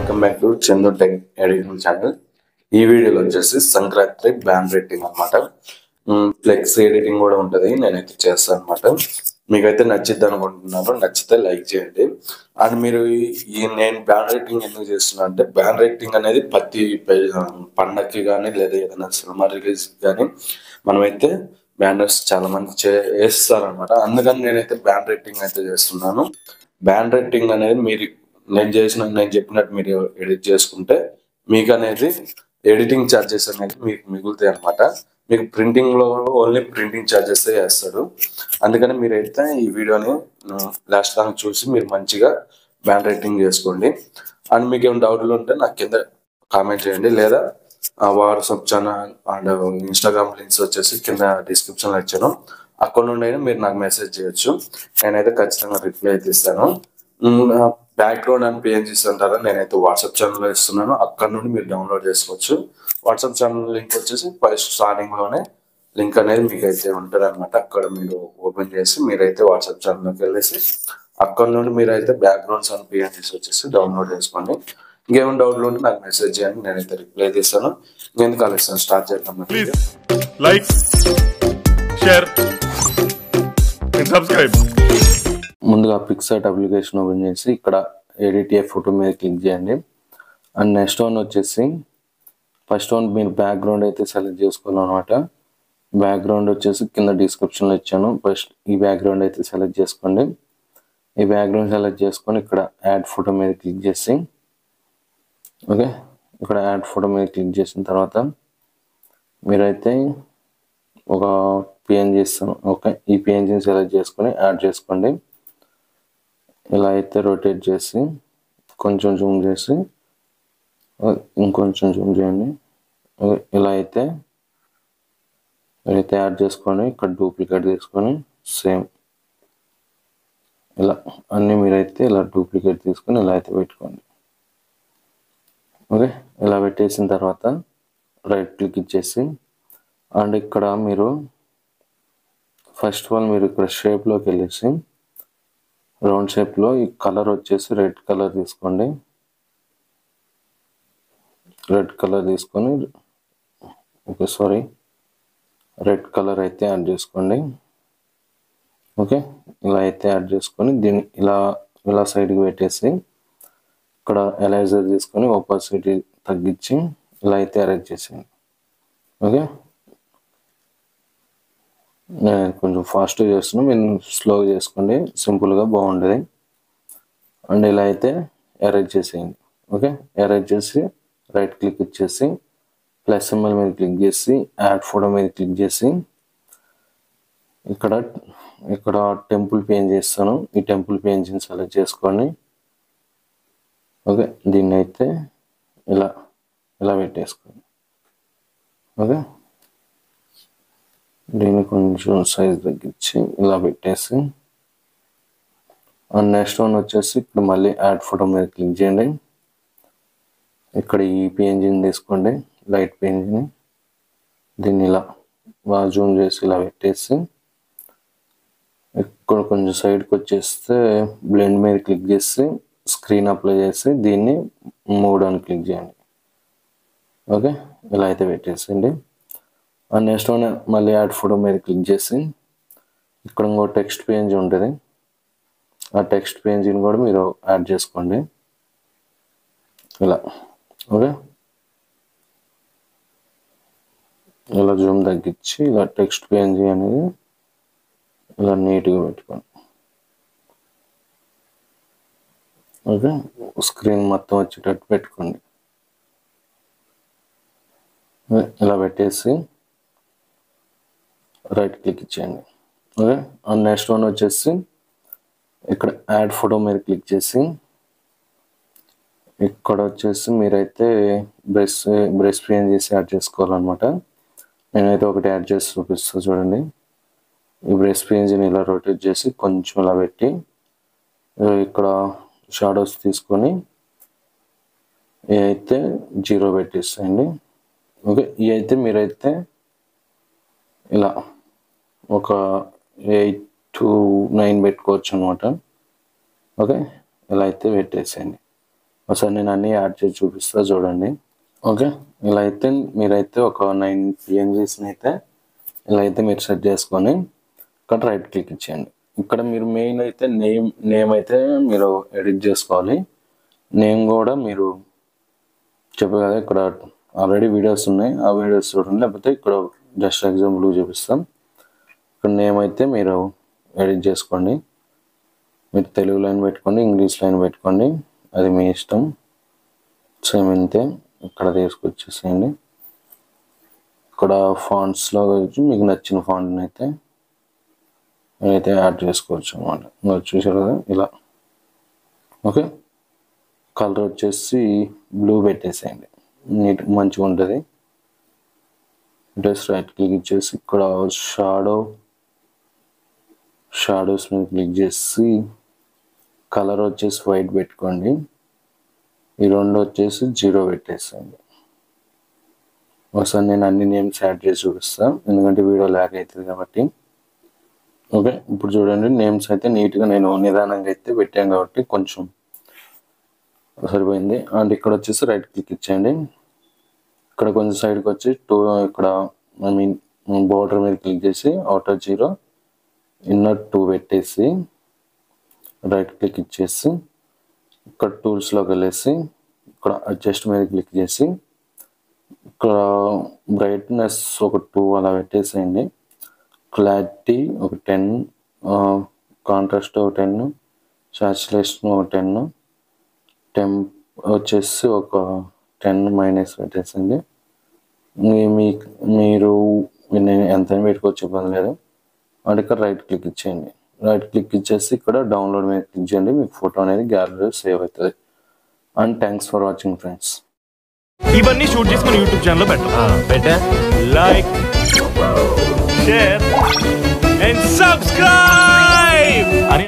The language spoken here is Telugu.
Welcome back to Chandu tech editing channel. ఈ వీడియోలో వచ్చేసి సంక్రాంతి బ్యాన్ రైటింగ్ అనమాట. ఫ్లెక్స్ ఎడిటింగ్ కూడా ఉంటుంది, నేనైతే చేస్తాను అనమాట. మీకైతే నచ్చిద్ది అనుకుంటున్నాను. నచ్చితే లైక్ చేయండి. అండ్ మీరు నేను బ్యాన్ రైటింగ్ ఎందుకు చేస్తున్నా అంటే, బ్యాన్ రైటింగ్ అనేది ప్రతి పండగకి కానీ లేదా ఏదైనా సినిమా రిలీజ్ కానీ మనమైతే బ్యానర్స్ చాలా మంది చేస్తారనమాట. అందుకని నేనైతే బ్యాన్ రైటింగ్ అయితే చేస్తున్నాను. బ్యాన్ రైటింగ్ అనేది నేను చెప్పినట్టు మీరు ఎడిట్ చేసుకుంటే మీకు అనేది ఎడిటింగ్ ఛార్జెస్ అనేది మీకు మిగులుతాయి అనమాట. మీకు ప్రింటింగ్ లో ఓన్లీ ప్రింటింగ్ ఛార్జెస్ వేస్తాడు. అందుకని మీరైతే ఈ వీడియోని లాస్ట్ దాకా చూసి మీరు మంచిగా బ్యాన్ రైటింగ్ చేసుకోండి. అండ్ మీకు ఏమైనా డౌట్లు ఉంటే నాకు కింద కామెంట్ చేయండి, లేదా WhatsApp channel and Instagram links వచ్చేసి కింద డిస్క్రిప్షన్లో ఇచ్చాను. అక్కడ నుండి అయినా మీరు నాకు మెసేజ్ చేయొచ్చు. నేనైతే ఖచ్చితంగా రిప్లై అయితే ఇస్తాను. బ్యాక్గ్రౌండ్ అని పిఎన్జీస్ అంటారా, నేనైతే వాట్సాప్ ఛానల్లో ఇస్తున్నాను. అక్కడ నుండి మీరు డౌన్లోడ్ చేసుకోవచ్చు. వాట్సాప్ ఛానల్ లింక్ వచ్చేసి ఫస్ట్ స్టార్టింగ్ లోనే లింక్ అనేది మీకు అయితే ఉంటుంది అనమాట. అక్కడ మీరు ఓపెన్ చేసి మీరైతే వాట్సాప్ ఛానల్లోకి వెళ్ళేసి అక్కడ నుండి మీరైతే బ్యాక్గ్రౌండ్స్ అని పిఎన్జీస్ వచ్చేసి డౌన్లోడ్ చేసుకోండి. ఇంకేమైనా డౌట్లు ఉంటే నాకు మెసేజ్ చేయండి, నేనైతే రిప్లై తీస్తాను. నేను కలుస్తాను. స్టార్ట్ చేద్దాం. Like, share, subscribe. ముందుగా పిక్సార్ట్ అప్లికేషన్ ఓపెన్ చేసి ఇక్కడ ఎడిట్ ఏ ఫోటో మీద క్లిక్ చేయండి. అండ్ నెక్స్ట్ వన్ వచ్చేసి ఫస్ట్ వన్ మీరు బ్యాక్గ్రౌండ్ అయితే సెలెక్ట్ చేసుకోవాలన్నమాట. బ్యాక్గ్రౌండ్ వచ్చేసి కింద డిస్క్రిప్షన్లో ఇచ్చాను. ఫస్ట్ ఈ బ్యాక్గ్రౌండ్ అయితే సెలెక్ట్ చేసుకోండి. ఈ బ్యాక్గ్రౌండ్ సెలెక్ట్ చేసుకొని ఇక్కడ యాడ్ ఫోటో మీద క్లిక్ చేసి, ఓకే, ఇక్కడ యాడ్ ఫోటో మీద క్లిక్ చేసిన తర్వాత మీరైతే ఒక పిఎన్జీ ఇస్తాను. ఓకే, ఈ పిఎన్జీని సెలెక్ట్ చేసుకొని యాడ్ చేసుకోండి. ఇలా అయితే రొటేట్ చేసి కొంచెం జూమ్ చేసి ఇంకొంచెం జూమ్ చేయండి. ఇలా అయితే యాడ్ చేసుకోండి. ఇక్కడ డూప్లికేట్ తీసుకొని సేమ్ ఇలా అన్నీ మీరైతే ఇలా డూప్లికేట్ తీసుకొని ఇలా అయితే పెట్టుకోండి. ఓకే, ఇలా పెట్టేసిన తర్వాత రైట్ క్లిక్ ఇచ్చేసి అండ్ ఇక్కడ మీరు ఫస్ట్ ఆఫ్ ఆల్ మీరు ఇక్కడ షేప్లోకి వెళ్ళేసి రౌండ్ షేప్లో ఈ కలర్ వచ్చేసి రెడ్ కలర్ తీసుకోండి. రెడ్ కలర్ తీసుకొని రెడ్ కలర్ అయితే యాడ్ చేసుకోండి. ఓకే, ఇలా అయితే యాడ్ చేసుకొని దీన్ని ఇలా సైడ్కి పెట్టేసి ఇక్కడ ఎలైజర్ తీసుకొని ఒపాసిటీ తగ్గించి ఇలా అయితే అరేంజ్ చేసేయండి. ఓకే, నేను కొంచెం ఫాస్ట్గా చేస్తున్నాను, మీరు స్లోగా చేసుకోండి, సింపుల్గా బాగుండేది. అండ్ ఇలా అయితే అరేంజ్ చేసేయండి. ఓకే, అరేంజ్ చేసి రైట్ క్లిక్ ఇచ్చేసి ప్లస్ సింబల్ మీద క్లిక్ చేసి యాడ్ ఫోటో మీద క్లిక్ చేసి ఇక్కడ టెంపుల్ పిఎన్జీ ఇస్తాను. ఈ టెంపుల్ పిఎన్జీని సెలెక్ట్ చేసుకోండి. ఓకే, దీన్ని అయితే ఇలా పెట్టేసుకోండి. ఓకే, దీన్ని కొంచెం సైజ్ తగ్గించి ఇలా పెట్టేసి అండ్ నెక్స్ట్ వన్ వచ్చేసి ఇక్కడ మళ్ళీ యాడ్ ఫోటో మీద క్లిక్ చేయండి. ఇక్కడ ఈ పిఎన్జీని తీసుకోండి, లైట్ పిఎన్జీని. దీన్ని ఇలా బాగా జూమ్ చేసి ఇలా పెట్టేసి ఇక్కడ కొంచెం సైడ్కి వచ్చేస్తే బ్లెండ్ మీద క్లిక్ చేసి స్క్రీన్ అప్లై చేసి దీన్ని మూవ్ అని క్లిక్ చేయండి. ఓకే, ఇలా అయితే పెట్టేసేయండి. అండ్ నెక్స్ట్ వన్ మళ్ళీ యాడ్ ఫోటో మీద క్లిక్ చేసి ఇక్కడ ఇంకో టెక్స్ట్ పిఎన్జీ ఉంటుంది. ఆ టెక్స్ట్ పిఎన్జీని కూడా మీరు యాడ్ చేసుకోండి ఇలా. ఓకే, ఇలా జూమ్ తగ్గించి ఇలా టెక్స్ట్ పిఎన్జీ అనేది ఇలా నీట్గా పెట్టుకోండి. ఓకే, స్క్రీన్ మొత్తం వచ్చేటట్టు పెట్టుకోండి. ఇలా పెట్టేసి రైట్ క్లిక్ ఇచ్చేయండి. ఓకే, అండ్ నెక్స్ట్ వన్ వచ్చేసి ఇక్కడ యాడ్ ఫోటో మీద క్లిక్ చేసి ఇక్కడ వచ్చేసి మీరైతే బ్రష్ పిఎన్ చేసి యాడ్ చేసుకోవాలన్నమాట. నేనైతే ఒకటి యాడ్ చేసి చూపిస్తాను చూడండి. ఈ బ్రష్ పిఎన్జీని ఇలా రొటేట్ చేసి కొంచెం ఇలా పెట్టి ఇక్కడ షాడోస్ తీసుకొని అయితే 0 పెట్టేసేయండి. ఓకే, ఇవి అయితే మీరైతే ఇలా ఒక 8 to 9 పెట్టుకోవచ్చు అనమాట. ఓకే, ఇలా అయితే పెట్టేసేయండి. ఒకసారి నేను అన్నీ యాడ్ చేసి చూపిస్తా చూడండి. ఓకే, ఇలా అయితే మీరైతే ఒక 9 PNGస్ని అయితే ఇలా అయితే మీరు సెట్ చేసుకొని ఇక్కడ రైట్ క్లిక్ ఇచ్చేయండి. ఇక్కడ మీరు మెయిన్ అయితే నేమ్ అయితే మీరు ఎడిట్ చేసుకోవాలి. నేమ్ కూడా మీరు చెప్పే కదా, ఇక్కడ ఆల్రెడీ వీడియోస్ ఉన్నాయి, ఆ వీడియోస్ చూడండి, లేకపోతే ఇక్కడ జస్ట్ ఎగ్జాంపుల్ చూపిస్తాం. ఇక్కడ నేమ్ అయితే మీరు ఎడిట్ చేసుకోండి. మీరు తెలుగు లైన్ పెట్టుకోండి, ఇంగ్లీష్ లైన్ పెట్టుకోండి, అది మీ ఇష్టం. సేమ్ ఇంతే ఇక్కడ తీసుకొచ్చేసేయండి. ఇక్కడ ఫాంట్స్లో మీకు నచ్చిన ఫాంట్ని అయితే మీరైతే యాడ్ చేసుకోవచ్చు అన్నమాట. మీరు చూసారు కదా ఇలా. ఓకే, కలర్ వచ్చేసి బ్లూ పెట్టేసేయండి, నీట్ మంచిగా ఉంటుంది. జస్ట్ రైట్ క్లిక్ ఇచ్చేసి ఇక్కడ షాడోస్ మీద క్లిక్ చేసి కలర్ వచ్చేసి వైట్ పెట్టుకోండి. ఈ రెండు వచ్చేసి 0 పెట్టేసేయండి. ఒకసారి నేను అన్ని నేమ్స్ యాడ్ చేసి చూపిస్తాను, ఎందుకంటే వీడియో ల్యాగ్ అవుతుంది కాబట్టి. ఓకే, ఇప్పుడు చూడండి నేమ్స్ అయితే నీట్గా నేను నిదానంగా అయితే పెట్టాను కాబట్టి కొంచెం సరిపోయింది. అండ్ ఇక్కడ వచ్చేసి రైట్ క్లిక్ ఇచ్చేయండి. ఇక్కడ కొంచెం సైడ్కి వచ్చి ఇక్కడ బోర్డర్ మీద క్లిక్ చేసి అవుటర్ 0 ఇన్నర్ 2 పెట్టేసి రైట్ క్లిక్ ఇచ్చేసి ఇక్కడ టూల్స్లోకి వెళ్ళేసి ఇక్కడ అడ్జస్ట్ మీద క్లిక్ చేసి ఇక్కడ బ్రైట్నెస్ ఒక 2 అలా పెట్టేసేయండి. క్లారిటీ ఒక 10, కాంట్రాస్ట్ ఒక 10, సాచురేషన్ ఒక 10, టెంప్ వచ్చేసి ఒక 10 మైనస్ పెట్టేసింది. మీరు ఎంత పెట్టుకోవచ్చు, ఇబ్బంది లేదు. అండ్ ఇక్కడ రైట్ క్లిక్ ఇచ్చేయండి. రైట్ క్లిక్ ఇచ్చేసి ఇక్కడ డౌన్లోడ్ మీద క్లిక్ చేయండి. మీకు ఫోటో అనేది గ్యాలరీలో సేవ్ అవుతుంది. And thanks for watching friends. ఇవన్నీ షూట్ చేసి మన యూట్యూబ్ ఛానల్లో పెట్టా. Like, share and subscribe.